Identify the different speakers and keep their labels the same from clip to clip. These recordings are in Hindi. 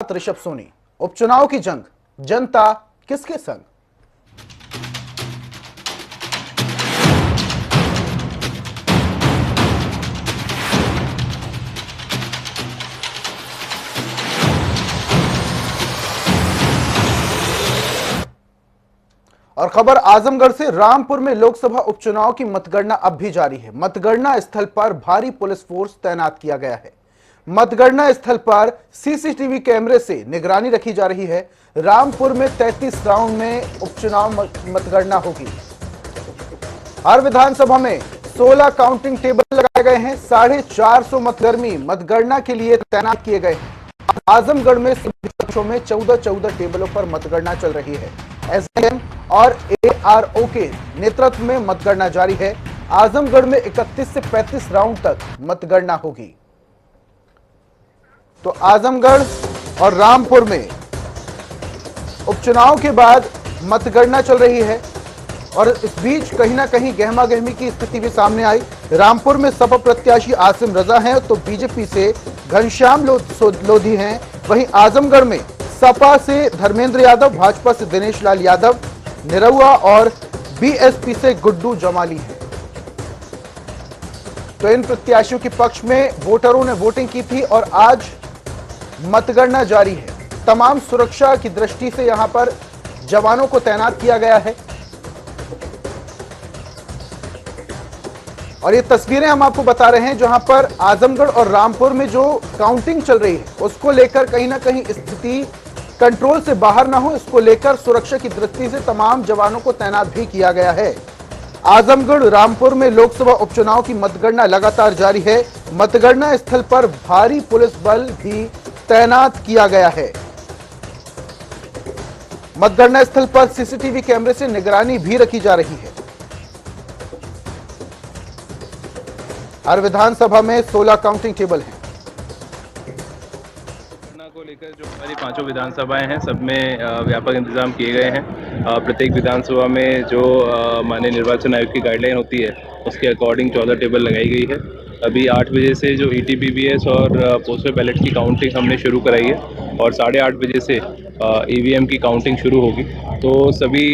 Speaker 1: ऋषभ सोनी। उपचुनाव की जंग, जनता किसके संग? और खबर आजमगढ़ से। रामपुर में लोकसभा उपचुनाव की मतगणना अब भी जारी है। मतगणना स्थल पर भारी पुलिस फोर्स तैनात किया गया है। मतगणना स्थल पर सीसीटीवी कैमरे से निगरानी रखी जा रही है। रामपुर में 33 राउंड में उपचुनाव मतगणना होगी। हर विधानसभा में 16 काउंटिंग टेबल लगाए गए हैं। 450 मतकर्मी मतगणना के लिए तैनात किए गए हैं। आजमगढ़ में सभी कक्षों में 14 टेबलों पर मतगणना चल रही है। एसडीएम और एआरओ के नेतृत्व में मतगणना जारी है। आजमगढ़ में 31 से 35 राउंड तक मतगणना होगी। तो आजमगढ़ और रामपुर में उपचुनाव के बाद मतगणना चल रही है और इस बीच कहीं ना कहीं गहमा गहमी की स्थिति भी सामने आई। रामपुर में सपा प्रत्याशी आसिम रजा हैं तो बीजेपी से घनश्याम लोधी हैं। वहीं आजमगढ़ में सपा से धर्मेंद्र यादव, भाजपा से दिनेश लाल यादव, निरहुआ और बीएसपी से गुड्डू जमाली हैं। तो इन प्रत्याशियों के पक्ष में वोटरों ने वोटिंग की थी और आज मतगणना जारी है। तमाम सुरक्षा की दृष्टि से यहां पर जवानों को तैनात किया गया है और ये तस्वीरें हम आपको बता रहे हैं जहां पर आजमगढ़ और रामपुर में जो काउंटिंग चल रही है उसको लेकर कहीं ना कहीं स्थिति कंट्रोल से बाहर ना हो, इसको लेकर सुरक्षा की दृष्टि से तमाम जवानों को तैनात भी किया गया है। आजमगढ़ रामपुर में लोकसभा उपचुनाव की मतगणना लगातार जारी है। मतगणना स्थल पर भारी पुलिस बल भी तैनात किया गया है। मतगणना स्थल पर सीसीटीवी कैमरे से निगरानी भी रखी जा रही है। हर विधानसभा में 16 काउंटिंग टेबल हैं।
Speaker 2: को लेकर जो हमारी 5 विधानसभाएं हैं सब में व्यापक इंतजाम किए गए हैं। प्रत्येक विधानसभा में जो माननीय निर्वाचन आयोग की गाइडलाइन होती है उसके अकॉर्डिंग 14 टेबल लगाई गई है। अभी 8 बजे से जो ईटीपीबीएस और पोस्टल बैलेट की काउंटिंग हमने शुरू कराई है और 8:30 बजे से ईवीएम की काउंटिंग शुरू होगी। तो सभी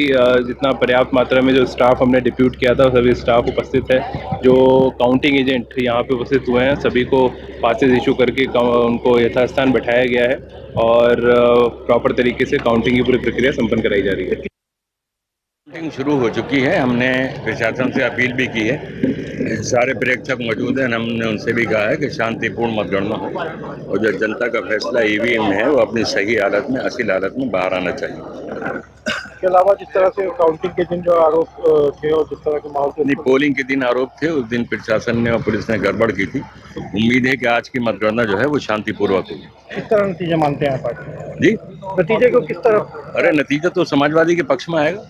Speaker 2: जितना पर्याप्त मात्रा में जो स्टाफ हमने डिप्यूट किया था सभी स्टाफ उपस्थित है। जो काउंटिंग एजेंट यहाँ पे उपस्थित हुए हैं सभी को पासेस इशू करके उनको यथास्थान बैठाया गया है और प्रॉपर तरीके से काउंटिंग की पूरी प्रक्रिया संपन्न कराई जा रही है।
Speaker 3: काउंटिंग शुरू हो चुकी है। हमने प्रशासन से अपील भी की है। सारे प्रेक्षक मौजूद हैं। हमने उनसे भी कहा है कि शांतिपूर्ण मतगणना हो और जो जनता का फैसला ईवीएम है वो अपनी सही हालत में, असल हालत में बाहर आना चाहिए।
Speaker 4: इसके अलावा जिस तरह से काउंटिंग के दिन जो आरोप थे और जिस तरह के माहौल
Speaker 3: नहीं, पोलिंग के दिन आरोप थे, उस दिन प्रशासन ने और पुलिस ने गड़बड़ की थी। उम्मीद है कि आज की मतगणना जो है वो शांतिपूर्वक होगी।
Speaker 4: किस तरह नतीजे मानते हैं पार्टी
Speaker 3: जी?
Speaker 4: नतीजे को किस तरह?
Speaker 3: अरे नतीजा तो समाजवादी के पक्ष में आएगा,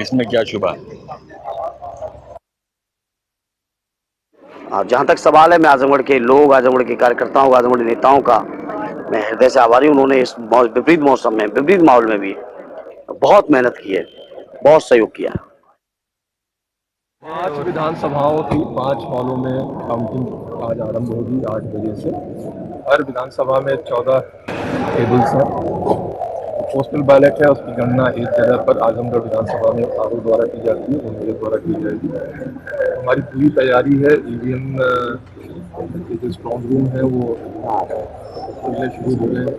Speaker 3: इसमें क्या शुबा।
Speaker 5: जहाँ तक सवाल है, मैं आजमगढ़ के लोग, आजमगढ़ के कार्यकर्ताओं का, आजमगढ़ नेताओं का मैं हृदय से आभारी हूँ। उन्होंने इस विपरीत मौसम में, विपरीत माहौल में भी बहुत मेहनत की है, बहुत सहयोग किया।
Speaker 6: 5 विधानसभाओं की 5 हॉलों में काउंटिंग आज आरंभ होगी 8 बजे से। हर विधानसभा में 14 टेबल्स हैं। पोस्टल बैलेट है, उसकी गणना एक जगह पर आजमगढ़ विधानसभा में आरओ द्वारा की जाती है, उनके द्वारा की जाएगी। हमारी पूरी तैयारी है। ईवीएम के जो स्ट्रॉन्ग रूम है वो खुलने शुरू हो गए।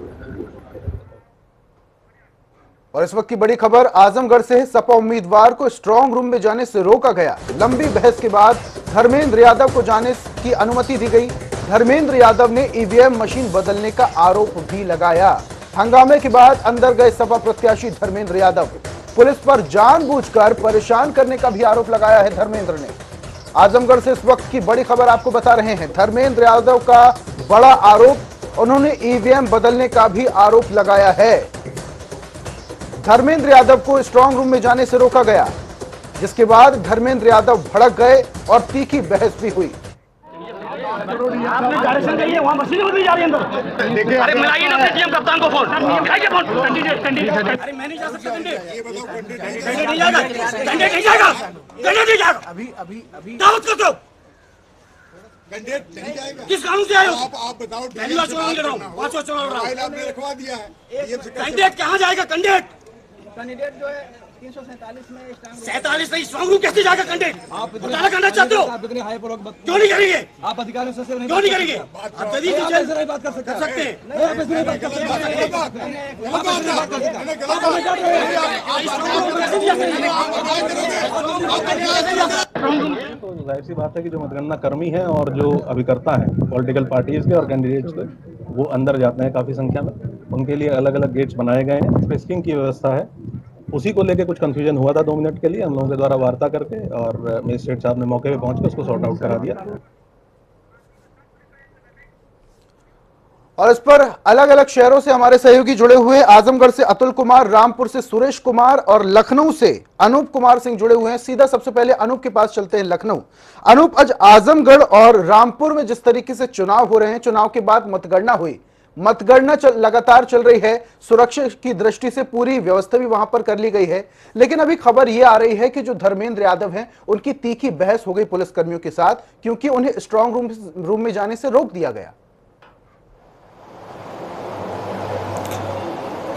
Speaker 1: और इस वक्त की बड़ी खबर आजमगढ़ से है। सपा उम्मीदवार को स्ट्रांग रूम में जाने से रोका गया। लंबी बहस के बाद धर्मेंद्र यादव को जाने की अनुमति दी गई। धर्मेंद्र यादव ने ईवीएम मशीन बदलने का आरोप भी लगाया। हंगामे के बाद अंदर गए सपा प्रत्याशी धर्मेंद्र यादव। पुलिस पर जानबूझकर परेशान करने का भी आरोप लगाया है धर्मेंद्र ने। आजमगढ़ से इस वक्त की बड़ी खबर आपको बता रहे हैं। धर्मेंद्र यादव का बड़ा आरोप, उन्होंने ईवीएम बदलने का भी आरोप लगाया है। धर्मेंद्र यादव को स्ट्रांग रूम में जाने से रोका गया, जिसके बाद धर्मेंद्र यादव भड़क गए और तीखी बहस भी हुई।
Speaker 7: आपने डायरेक्शन दी है, वहां मशीन बदली जा रही है अंदर। अरे मिलाइए ना सीएम कप्तान को फोन, मिलाइए फोन। कैंडिडेट अरे मैं नहीं जा सकता। कैंडिडेट नहीं जाएगा, कैंडिडेट नहीं जाएगा, कैंडिडेट नहीं जाएगा। अभी दावत कर दो।
Speaker 8: कैंडिडेट नहीं जाएगा।
Speaker 7: किस कानून से आए हो?
Speaker 8: आप बताओ।
Speaker 7: पहली बार चुनाव लड़ रहा हूँ, 5 बार चुनाव लड़ रहा हूँ।
Speaker 8: आपने रखवा दिया है।
Speaker 7: कैंडिडेट कहाँ जाएगा?
Speaker 9: कैंडिडेट जो है 347 में
Speaker 7: 47 में स्ट्रांग रूम कैसे जाएगा? कैंडिडेट आप घोटाला करना चाहते हो? क्यों नहीं करेंगे?
Speaker 9: आप अधिकारियों से
Speaker 7: क्यों नहीं करेंगे? आप जल्दी से
Speaker 9: बात कर सकते
Speaker 7: हैं।
Speaker 6: तो जाहिर सी बात है कि जो मतगणना कर्मी है और जो अभिकर्ता है पॉलिटिकल पार्टीज के और कैंडिडेट्स के, वो अंदर जाते हैं काफ़ी संख्या में। उनके लिए अलग अलग गेट्स बनाए गए हैं, स्पेसिंग की व्यवस्था है। उसी को लेके कुछ कंफ्यूजन हुआ था 2 मिनट के लिए, हम लोगों के द्वारा वार्ता करके और मजिस्ट्रेट साहब ने मौके पे पहुंच कर उसको सॉर्ट आउट करा दिया।
Speaker 1: और इस पर अलग अलग शहरों से हमारे सहयोगी जुड़े हुए, आजमगढ़ से अतुल कुमार, रामपुर से सुरेश कुमार और लखनऊ से अनूप कुमार सिंह जुड़े हुए हैं। सीधा सबसे पहले अनूप के पास चलते हैं, लखनऊ। अनूप, आज आजमगढ़ और रामपुर में जिस तरीके से चुनाव हो रहे हैं, चुनाव के बाद मतगणना हुई, मतगणना लगातार चल रही है, सुरक्षा की दृष्टि से पूरी व्यवस्था भी वहां पर कर ली गई है, लेकिन अभी खबर यह आ रही है कि जो धर्मेंद्र यादव हैं, उनकी तीखी बहस हो गई पुलिसकर्मियों के साथ, क्योंकि उन्हें स्ट्रांग रूम में जाने से रोक दिया गया।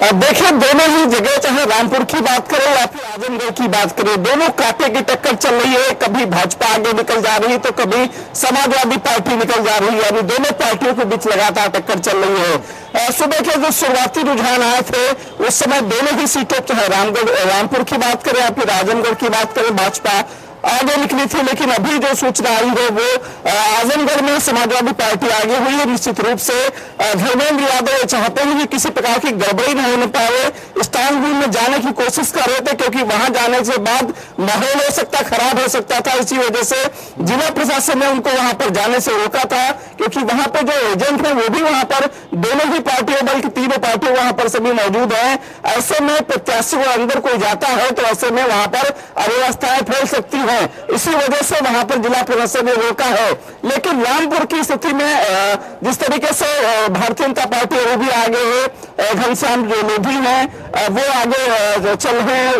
Speaker 10: देखिए, दोनों ही जगह, चाहे रामपुर की बात करें या फिर आजमगढ़ की बात करें, दोनों कांटे की टक्कर चल रही है। कभी भाजपा आगे निकल जा रही है तो कभी समाजवादी पार्टी निकल जा रही है। अभी दोनों पार्टियों के बीच लगातार टक्कर चल रही है। सुबह के जो शुरुआती रुझान आए थे उस समय दोनों ही सीटों, चाहे रामपुर की बात करें या फिर आजमगढ़ की बात करें, भाजपा आगे निकली थी। लेकिन अभी जो सूचना आई है वो आजमगढ़ में समाजवादी पार्टी आगे हुई है। निश्चित रूप से धर्मेंद्र यादव चाहते हैं कि किसी प्रकार की गड़बड़ी न होने पाए, स्ट्रांग रूम में जाने की कोशिश कर रहे थे, क्योंकि वहां जाने से बाद माहौल हो सकता, खराब हो सकता था। इसी वजह से जिला प्रशासन ने उनको वहां पर जाने से रोका था, क्योंकि वहां पर जो एजेंट है वो भी वहां पर, दोनों ही पार्टियों बल्कि तीनों पार्टियों वहां पर सभी मौजूद है। ऐसे में प्रत्याशी को अंदर कोई जाता है तो ऐसे में वहां पर अव्यवस्थाएं फैल सकती है। इसी वजह से वहां पर जिला प्रशासन ने रोका है। लेकिन रामपुर की स्थिति में जिस तरीके से भारतीय जनता पार्टी वो भी आगे है, घनश्याम जो लोधी है वो आगे चल रहे हैं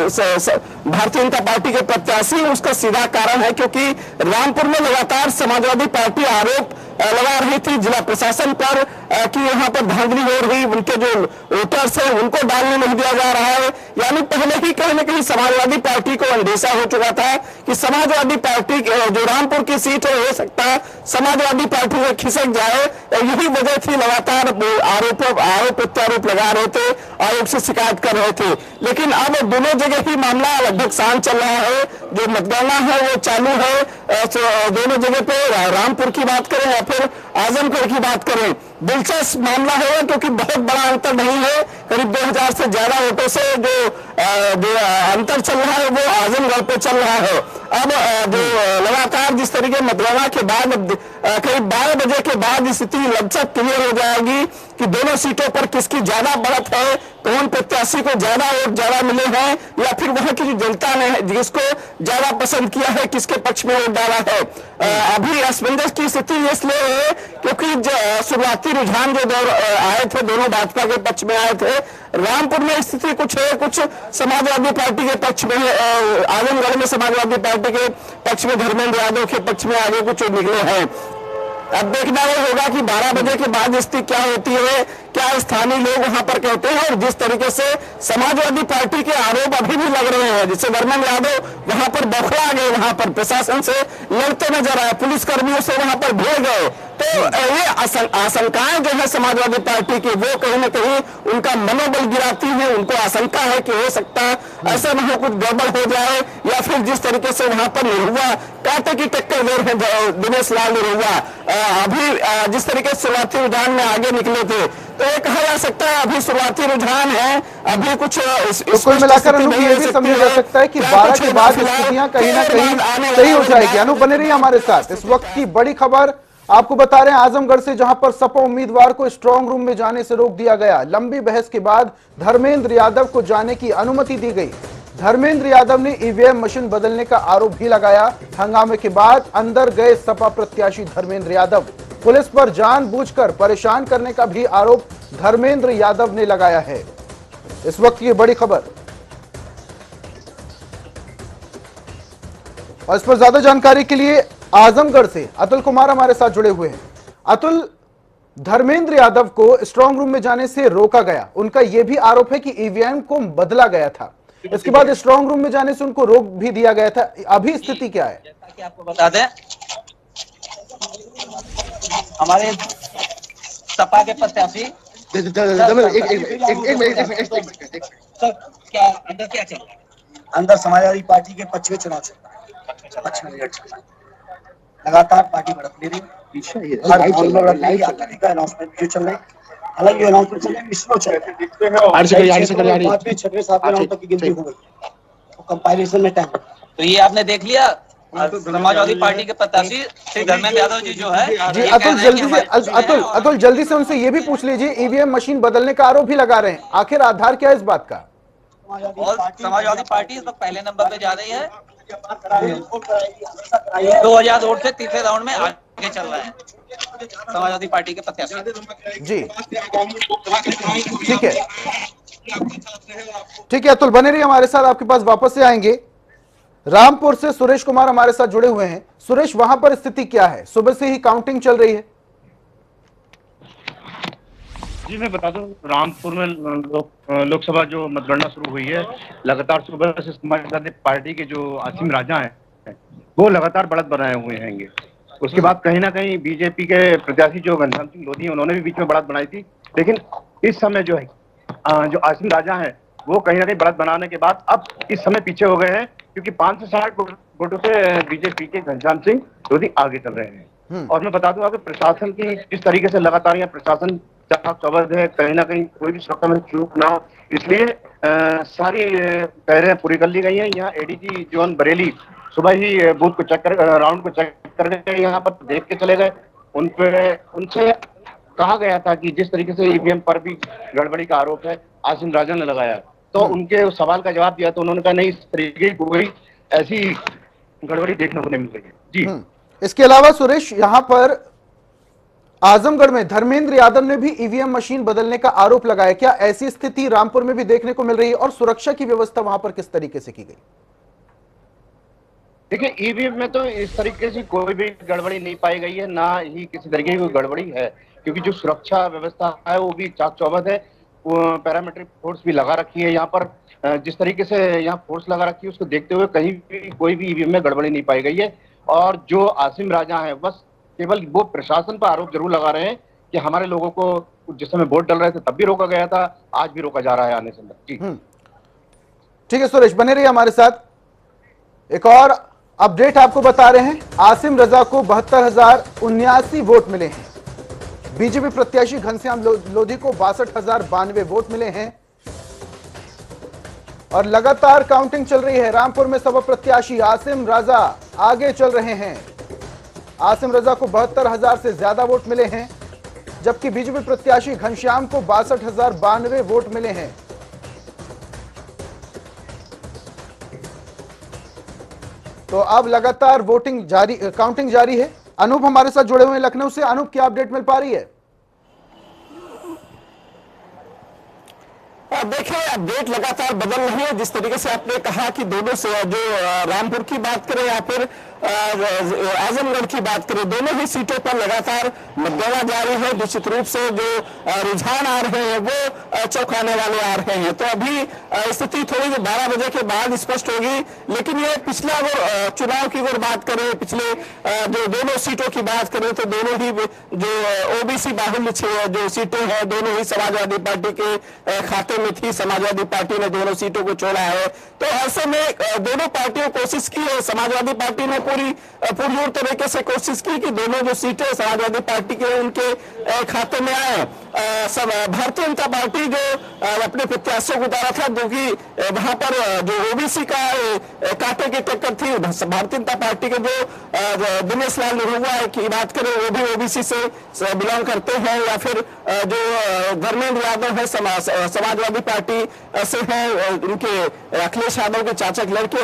Speaker 10: भारतीय जनता पार्टी के प्रत्याशी। उसका सीधा कारण है क्योंकि रामपुर में लगातार समाजवादी पार्टी आरोप लगा रही थी जिला प्रशासन पर कि यहाँ पर धांधली हो रही, उनके जो वोटर्स हैं उनको डालने नहीं दिया जा रहा है। यानी पहले ही कहीं न कहीं समाजवादी पार्टी को अंदेशा हो चुका था कि समाजवादी पार्टी जो रामपुर की सीट है हो सकता है समाजवादी पार्टी में खिसक जाए। यही वजह थी, लगातार आरोप प्रत्यारोप लगा रहे थे, आयोग से शिकायत कर रहे थे। लेकिन अब दोनों जगह ही मामला लगभग शांत चल रहा है। जो मतगणना है वो चालू है दोनों जगह पे। रामपुर की बात करें या फिर आजमगढ़ की बात करें, दिलचस्प मामला है क्योंकि बहुत बड़ा अंतर नहीं है। करीब 2000 से ज्यादा वोटों से जो अंतर चल रहा है वो आजमगढ़ पे चल रहा है। अब जो लगातार जिस तरीके मतगणना के बाद करीब 12 बजे के बाद स्थिति लगभग क्लियर हो जाएगी कि दोनों सीटों पर किसकी ज्यादा बढ़त है, कौन प्रत्याशी को ज्यादा वोट ज्यादा मिले हैं, या फिर वहां की जनता ने जिसको ज्यादा पसंद किया है किसके पक्ष में वोट डाला है। अभी असमंजस की स्थिति इसलिए है क्योंकि शुरुआती रुझान जो आए थे दोनों भाजपा के पक्ष में आए थे। रामपुर में स्थिति कुछ है, कुछ समाजवादी पार्टी के पक्ष में है। आजमगढ़ में समाजवादी पार्टी के पक्ष में, धर्मेंद्र यादव के पक्ष में आगे कुछ निकले हैं। अब देखना ये होगा कि 12 बजे के बाद स्थिति क्या होती है, क्या स्थानीय लोग वहां पर कहते हैं। और जिस तरीके से समाजवादी पार्टी के आरोप अभी भी लग रहे हैं, जिससे धर्मेंद्र यादव वहां पर बौखला गए, वहां पर प्रशासन से लड़ते नजर आए, पुलिस कर्मियों से वहां पर भिड़ गए। तो ये आशंकाएं जो है समाजवादी पार्टी की वो कहीं ना कहीं उनका मनोबल गिराती है। उनको आशंका है कि हो सकता है ऐसा न हो कुछ गड़बड़ हो जाए, या फिर जिस तरीके से वहां पर निरहुआ कांटे की टक्कर दे रहे हैं दिनेश लाल निरहुआ, अभी जिस तरीके से शुरुआती रुझान में आगे निकले थे, तो ये कहा जा सकता है अभी शुरुआती रुझान है। अभी कुछ
Speaker 1: कुल मिलाकर ये भी समझा जा सकता है कि 12 के बाद स्थितियां कहीं ना कहीं सही हो जाएगी। अनु बने रही हमारे साथ। इस वक्त की बड़ी खबर आपको बता रहे हैं आजमगढ़ से, जहां पर सपा उम्मीदवार को स्ट्रांग रूम में जाने से रोक दिया गया। लंबी बहस के बाद धर्मेंद्र यादव को जाने की अनुमति दी गई। धर्मेंद्र यादव ने ईवीएम मशीन बदलने का आरोप भी लगाया। हंगामे के बाद अंदर गए सपा प्रत्याशी धर्मेंद्र यादव। पुलिस पर जानबूझकर परेशान करने का भी आरोप धर्मेंद्र यादव ने लगाया है। इस वक्त की बड़ी खबर, और इस पर ज्यादा जानकारी के लिए आजमगढ़ से अतुल कुमार हमारे साथ जुड़े हुए हैं। अतुल, धर्मेंद्र यादव को स्ट्रांग रूम में जाने से रोका गया, उनका यह भी आरोप है कि ईवीएम को बदला गया था, इसके बाद स्ट्रांग रूम में जाने से उनको रोक भी दिया गया था। अभी स्थिति क्या है?
Speaker 8: जैसा कि आपको बता दें, हमारे सपा के प्रत्याशी सर, क्या अंदर क्या चल रहा है?
Speaker 11: अंदर समाजवादी पार्टी के पक्ष में चुनाव चल रहा है, पक्ष में रिजल्ट चल रहा है। लगातार पार्टी बढ़त ले रही है, अनाउंसमेंट जो चल रहे हैं, हालांकि अनाउंसमेंट चल रहे हैं, स्लो चल रहे हैं, पांचवें छठवें सातवें राउंड तक की गिनती हो गई, तो कंपाइलेशन में टाइम।
Speaker 8: तो ये आपने देख लिया, समाजवादी पार्टी के प्रत्याशी श्री धर्मेंद्र यादव जी जो है
Speaker 1: जी अतुल जल्दी से उनसे ये भी पूछ लीजिए, ईवीएम मशीन बदलने का आरोप भी लगा रहे हैं, आखिर आधार क्या है इस बात का?
Speaker 8: और समाजवादी पार्टी इस वक्त पहले नंबर पे जा रही है, 2000 वोट से तीसरे राउंड में आगे चल रहा है समाजवादी पार्टी के प्रत्याशी।
Speaker 1: जी ठीक है अतुल, बने रहिए हमारे साथ, आपके पास वापस से आएंगे। रामपुर से सुरेश कुमार हमारे साथ जुड़े हुए हैं। सुरेश, वहां पर स्थिति क्या है? सुबह से ही काउंटिंग चल रही है।
Speaker 7: जी मैं बता दूं, रामपुर में लोकसभा जो मतगणना शुरू हुई है, लगातार सुबह से समाजवादी पार्टी के जो आसिम राजा हैं वो लगातार बढ़त बनाए हुए हैंगे। उसके बाद कहीं ना कहीं बीजेपी के प्रत्याशी जो घनश्याम सिंह लोधी हैं, उन्होंने भी बीच में बढ़त बनाई थी, लेकिन इस समय जो है जो आसिम राजा हैं वो कहीं ना कहीं बढ़त बनाने के बाद अब इस समय पीछे हो गए हैं, क्योंकि 5 से 60 वोटों से बीजेपी के घनश्याम सिंह लोधी आगे चल रहे हैं। और मैं बता दूं आपको, प्रशासन की जिस तरीके से लगातार यहाँ प्रशासन चाक चौबंद है, कहीं ना कहीं कोई भी सुरक्षा में चूक ना हो, इसलिए सारी तैयारियां पूरी कर ली गई हैं। यहाँ एडीजी जोन बरेली सुबह ही बूथ को चेक कर, राउंड को चेक करके यहाँ पर देख के चले गए। उनसे कहा गया था कि जिस तरीके से ईवीएम पर भी गड़बड़ी का आरोप है आसिम राजा ने लगाया, तो उनके उस सवाल का जवाब दिया तो उन्होंने कहा नहीं, इस तरीके की कोई ऐसी गड़बड़ी देखने को नहीं मिल रही है। जी
Speaker 1: इसके अलावा सुरेश, यहाँ पर आजमगढ़ में धर्मेंद्र यादव ने भी ईवीएम मशीन बदलने का आरोप लगाया, क्या ऐसी स्थिति रामपुर में भी देखने को मिल रही है? और सुरक्षा की व्यवस्था वहां पर किस तरीके से की गई?
Speaker 7: देखिए, ईवीएम में तो इस तरीके से कोई भी गड़बड़ी नहीं पाई गई है, ना ही किसी तरीके की कोई गड़बड़ी है, क्योंकि जो सुरक्षा व्यवस्था है वो भी चाक चौबंद है। वो पैरामेट्रिक फोर्स भी लगा रखी है यहाँ पर। जिस तरीके से यहाँ फोर्स लगा रखी है उसको देखते हुए कहीं भी कोई भी ईवीएम में गड़बड़ी नहीं पाई गई है। और जो आसिम राजा है, बस केवल वो प्रशासन पर आरोप जरूर लगा रहे हैं कि हमारे लोगों को जिस समय वोट डल रहे थे तब भी रोका गया था, आज भी रोका जा रहा है आने से। जी
Speaker 1: ठीक है सुरेश, बने रहिए हमारे साथ। एक और अपडेट आपको बता रहे हैं, आसिम रजा को 72,079 वोट मिले हैं। बीजेपी प्रत्याशी घनश्याम लोधी को 62,092 वोट मिले हैं। और लगातार काउंटिंग चल रही है। रामपुर में सपा प्रत्याशी आसिम रजा आगे चल रहे हैं। आसिम रजा को 72,000 से ज्यादा वोट मिले हैं, जबकि बीजेपी प्रत्याशी घनश्याम को 62,092 वोट मिले हैं। तो अब लगातार काउंटिंग जारी है। अनूप हमारे साथ जुड़े हुए हैं लखनऊ से। अनूप, क्या अपडेट मिल पा रही है?
Speaker 10: देखिए, अपडेट लगातार बदल रही है। जिस तरीके से आपने कहा कि दोनों से जो रामपुर की बात करें या फिर आजमगढ़ की बात करें, दोनों ही सीटों पर लगातार मतगणना जारी है। निश्चित रूप से जो रुझान आ रहे हैं वो चौंकाने वाले आ रहे हैं। तो अभी स्थिति थोड़ी 12 बजे के बाद स्पष्ट होगी, लेकिन ये पिछला वो चुनाव की अगर बात करें, पिछले जो दोनों सीटों की बात करें तो दोनों ही जो ओबीसी बाहुल्य जो सीटें हैं, दोनों ही समाजवादी पार्टी के खाते में थी। समाजवादी पार्टी ने दोनों सीटों को छोड़ा है। तो ऐसे में दोनों पार्टियों कोशिश की है, समाजवादी पार्टी ने पूरी पुरजोर तरीके से कोशिश की कि दोनों जो सीटें समाजवादी पार्टी के उनके खाते में आए। भारतीय जनता पार्टी जो अपने प्रत्याशियों को उतारा था, क्योंकि वहां पर जो ओबीसी का कांटे की टक्कर थी। भारतीय जनता पार्टी के जो दिनेश लाल निरहुआ की बात करें, वो भी ओबीसी से बिलोंग करते हैं, या फिर जो धर्मेंद्र यादव है समाजवादी पार्टी से हैं, उनके अखिलेश यादव के चाचा के लड़के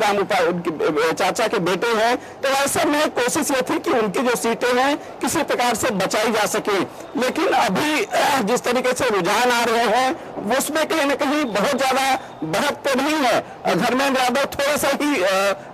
Speaker 10: उनके चाचा के बेटे हैं। तो ऐसे में कोशिश ये थी कि उनकी जो सीटें हैं किसी प्रकार से बचाई जा सके। लेकिन अभी तरफ जिस तरीके से रुझान आ रहे हैं उसमें कहीं ना कहीं बहुत ज्यादा बढ़त तो नहीं है। धर्मेंद्र यादव थोड़ा सा ही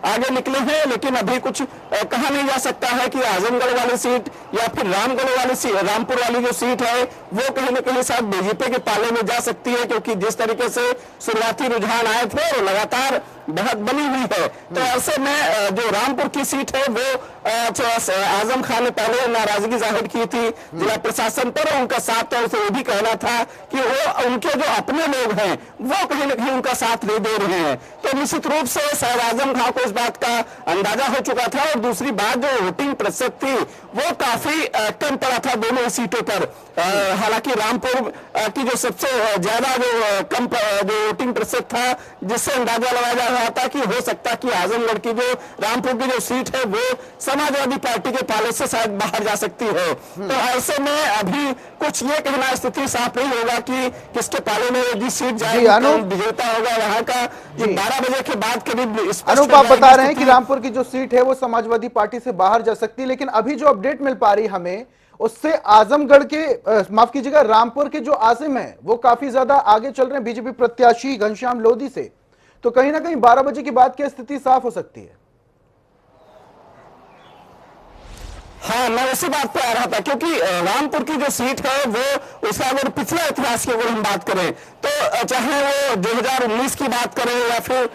Speaker 10: आगे निकले हैं, लेकिन अभी कुछ कहा नहीं जा सकता है कि आजमगढ़ वाली सीट या फिर रामपुर वाली जो सीट है वो कहीं ना कहीं शायद बीजेपी के पाले में जा सकती है, क्योंकि जिस तरीके से शुरुआती रुझान आए थे और लगातार बढ़त बनी हुई है। तो ऐसे में जो रामपुर की सीट है वो आजम खान ने पहले नाराजगी जाहिर की थी जिला प्रशासन पर, उनका साफ तौर से ये भी कहना था कि वो उनके जो अपने लोग हैं वो कहीं ना कहीं उनका साथ नहीं दे रहे हैं। तो निश्चित रूप से शायद आजम खान को इस बात का अंदाजा हो चुका था। और दूसरी बात, जो वोटिंग प्रतिशत थी वो काफी कम पड़ा था दोनों सीटों पर। हालांकि रामपुर की जो सबसे ज्यादा जो वोटिंग प्रतिशत था, जिससे अंदाजा लगाया जा रहा था कि हो सकता कि आजमगढ़ की जो रामपुर की जो सीट है वो समाजवादी पार्टी के पाले से शायद बाहर जा सकती है। तो ऐसे में अभी कुछ ये कहना स्थिति साफ नहीं होगा कि किसके पाले में जिस सीट जाएगी विजेता होगा वहां का। 12 बजे के बाद करीब
Speaker 1: अनूप आप बता रहे हैं कि रामपुर की जो सीट है वो समाजवादी पार्टी से बाहर जा सकती है, लेकिन अभी जो अपडेट मिल पा रही हमें उससे आजमगढ़ के माफ कीजिएगा रामपुर के जो आसिम है वो काफी ज्यादा आगे चल रहे हैं बीजेपी प्रत्याशी घनश्याम लोधी से। तो कहीं ना कहीं 12 बजे के बाद क्या स्थिति साफ हो सकती है?
Speaker 10: हाँ, मैं उसी बात पे आ रहा था, क्योंकि रामपुर की जो सीट है वो उसका अगर पिछला इतिहास की अगर हम बात करें तो चाहे वो 2019 की बात करें या फिर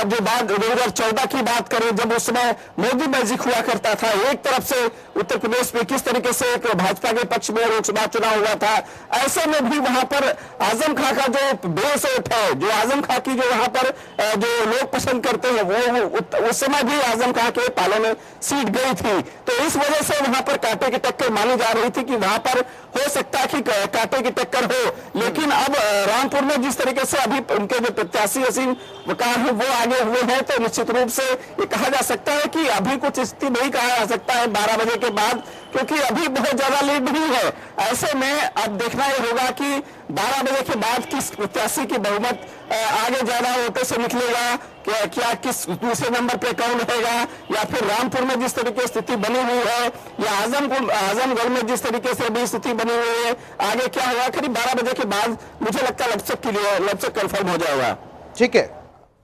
Speaker 10: जो बात 2014 की बात करें, जब उस समय मोदी मैजिक हुआ करता था, एक तरफ से उत्तर प्रदेश में किस तरीके से एक भाजपा के पक्ष में लोकसभा चुनाव हुआ था, ऐसे में भी वहां पर आजम खां का जो बेस वोट है, जो आजम खां की जो वहां पर जो लोग पसंद करते हैं वो उस समय भी आजम खां के पाले में सीट गई थी। तो इस वजह से वहां पर कांटे की टक्कर मानी जा रही थी कि वहां पर हो सकता है कि कांटे की टक्कर हो। लेकिन अब रामपुर में जिस तरीके से अभी उनके जो प्रत्याशी असीम वकार है वो आगे हुए हैं, तो निश्चित रूप से ये कहा जा सकता है कि अभी कुछ स्थिति नहीं कहा जा सकता है 12 बजे के बाद, क्योंकि अभी बहुत ज्यादा लीड नहीं है। ऐसे में अब देखना ही होगा कि 12 बजे के बाद किस प्रत्याशी की बहुमत आगे ज्यादा वोटों से निकलेगा, क्या किस दूसरे नंबर पे कौन रहेगा, या फिर रामपुर में जिस तरीके की स्थिति बनी हुई है या आजमगढ़ में जिस तरीके से भी स्थिति बनी हुई है, आगे क्या होगा। करीब 12 बजे के बाद मुझे लगता है लपसक कंफर्म हो जाएगा।
Speaker 1: ठीक है,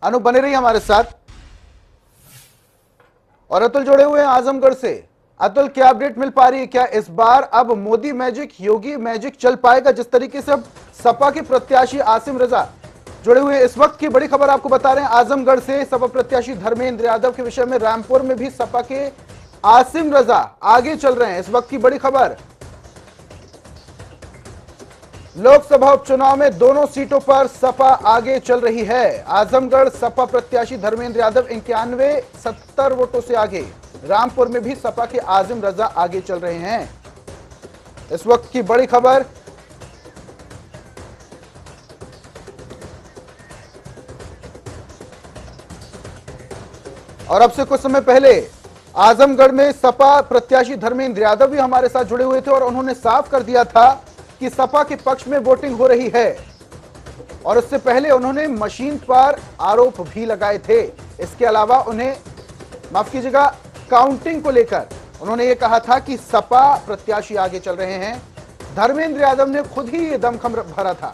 Speaker 1: अनु बने रही हमारे साथ। और अतुल जुड़े हुए हैं आजमगढ़ से। अतुल, क्या अपडेट मिल पा रही है? क्या इस बार अब मोदी मैजिक, योगी मैजिक चल पाएगा? जिस तरीके से अब सपा के प्रत्याशी आसिम रजा जुड़े हुए इस वक्त की बड़ी खबर आपको बता रहे हैं आजमगढ़ से। सपा प्रत्याशी धर्मेंद्र यादव के विषय में रामपुर में भी सपा के आसिम रजा आगे चल रहे हैं। इस वक्त की बड़ी खबर, लोकसभा उपचुनाव में दोनों सीटों पर सपा आगे चल रही है। आजमगढ़ सपा प्रत्याशी धर्मेंद्र यादव 91-70 वोटों से आगे। रामपुर में भी सपा के आसिम रजा आगे चल रहे हैं। इस वक्त की बड़ी खबर, और अब से कुछ समय पहले आजमगढ़ में सपा प्रत्याशी धर्मेंद्र यादव भी हमारे साथ जुड़े हुए थे और उन्होंने साफ कर दिया था कि सपा के पक्ष में वोटिंग हो रही है। और उससे पहले उन्होंने मशीन पर आरोप भी लगाए थे। इसके अलावा उन्हें माफ कीजिएगा काउंटिंग को लेकर उन्होंने ये कहा था कि सपा प्रत्याशी आगे चल रहे हैं। धर्मेंद्र यादव ने खुद ही ये दमखम भरा था।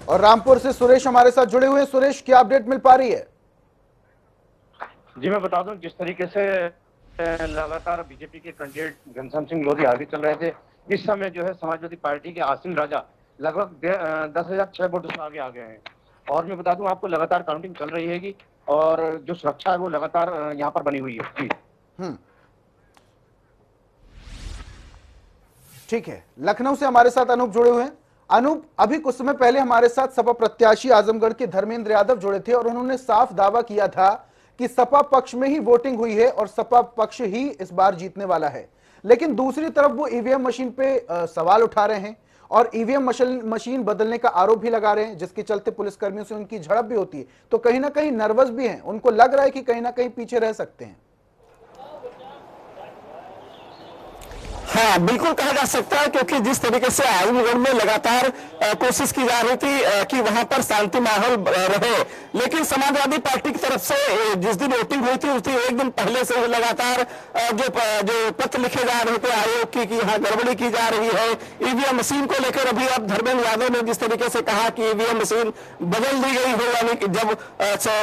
Speaker 1: और रामपुर से सुरेश हमारे साथ जुड़े हुए हैं। सुरेश, क्या अपडेट मिल पा रही है?
Speaker 7: जी मैं बता दूं, जिस तरीके से लगातार बीजेपी के कैंडिडेट घनश्याम सिंह लोधी आगे चल रहे थे, इस समय जो है समाजवादी पार्टी के आसिम राजा लगभग 10,006 वोटों से आगे आ गए हैं। और मैं बता दूं आपको, लगातार काउंटिंग चल रही हैगी और जो सुरक्षा है वो लगातार यहाँ पर बनी हुई है। जी
Speaker 1: ठीक है, लखनऊ से हमारे साथ अनूप जुड़े हुए हैं। अनूप, अभी कुछ समय पहले हमारे साथ सपा प्रत्याशी आजमगढ़ के धर्मेंद्र यादव जुड़े थे और उन्होंने साफ दावा किया था कि सपा पक्ष में ही वोटिंग हुई है और सपा पक्ष ही इस बार जीतने वाला है। लेकिन दूसरी तरफ वो ईवीएम मशीन पे सवाल उठा रहे हैं और ईवीएम मशीन बदलने का आरोप भी लगा रहे हैं, जिसके चलते पुलिसकर्मियों से उनकी झड़प भी होती है। तो कहीं ना कहीं नर्वस भी हैं, उनको लग रहा है कि कहीं ना कहीं पीछे रह सकते हैं।
Speaker 10: हाँ, बिल्कुल कहा जा सकता है, क्योंकि जिस तरीके से आजमगढ़ में लगातार कोशिश की जा रही थी कि वहां पर शांति माहौल रहे, लेकिन समाजवादी पार्टी की तरफ से जिस दिन वोटिंग हुई थी उस दिन एक दिन पहले से लगातार जो पत्र लिखे जा रहे थे आयोग की कि यहाँ गड़बड़ी की जा रही है। ईवीएम मशीन को लेकर अभी अब धर्मेंद्र यादव ने जिस तरीके से कहा कि ईवीएम मशीन बदल दी गई हो, यानी कि जब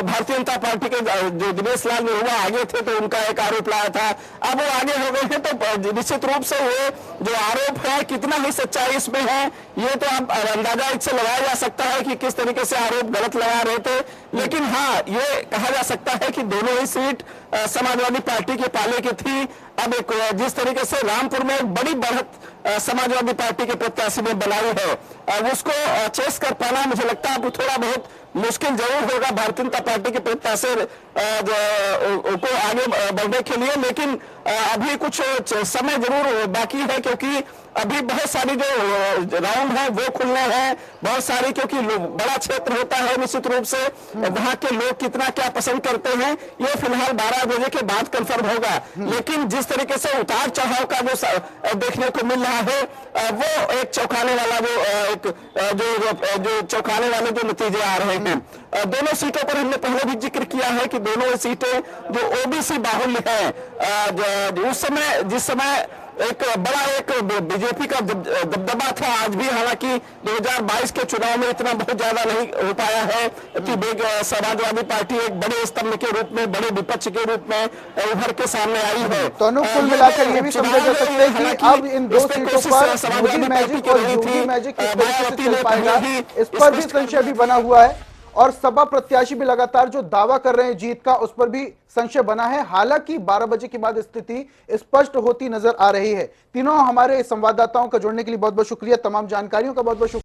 Speaker 10: भारतीय जनता पार्टी के जो दिनेश लाल निरुआ आगे थे तो उनका एक आरोप लाया था, अब वो आगे हो गए हैं, तो निश्चित रूप से ये जो आरोप है कितना ही सच्चाई इसमें है ये तो आप अंदाजा इससे लगाया जा सकता है कि किस तरीके से आरोप गलत लगा रहे थे। लेकिन हाँ, ये कहा जा सकता है कि दोनों ही सीट समाजवादी पार्टी के पाले की थी। अब एक जिस तरीके से रामपुर में एक बड़ी बढ़त समाजवादी पार्टी के प्रत्याशी ने बनाई है, अब उसको चेस कर पाना मुझे लगता है थोड़ा बहुत मुश्किल जरूर होगा भारतीय जनता पार्टी के प्रत्याशी को आगे बढ़ने के लिए। लेकिन अभी कुछ समय जरूर बाकी है, क्योंकि अभी बहुत सारी जो राउंड है वो खुलने हैं, बहुत सारी, क्योंकि बड़ा क्षेत्र होता है, निश्चित रूप से वहां के लोग कितना क्या पसंद करते हैं ये फिलहाल 12 बजे के बाद कंफर्म होगा। लेकिन जिस तरीके से उतार चढ़ाव का जो देखने को मिल रहा है वो एक चौंकाने वाला जो चौंकाने वाले जो नतीजे आ रहे हैं। दोनों सीटों पर हमने पहले भी जिक्र किया है कि दोनों सीटें जो ओबीसी बाहुल्य है, उस समय जिस समय एक बीजेपी का दबदबा था, आज भी हालांकि 2022 के चुनाव में इतना बहुत ज्यादा नहीं हो पाया है कि समाजवादी पार्टी एक बड़े स्तंभ के रूप में, बड़े विपक्ष के रूप में उभर के सामने आई है।
Speaker 1: तो कुल मिलाकर ये भी समझा जा सकता है कि अब इन दो सीटों पर मोदी मैजिक और योगी मैजिक किस तरीके से चल पाएगा, इस पर भी संशय भी बना हुआ है, और सपा प्रत्याशी भी लगातार जो दावा कर रहे हैं जीत का उस पर भी संशय बना है। हालांकि 12 बजे के बाद स्थिति स्पष्ट होती नजर आ रही है। तीनों हमारे संवाददाताओं का जुड़ने के लिए बहुत बहुत शुक्रिया, तमाम जानकारियों का बहुत बहुत शुक्रिया।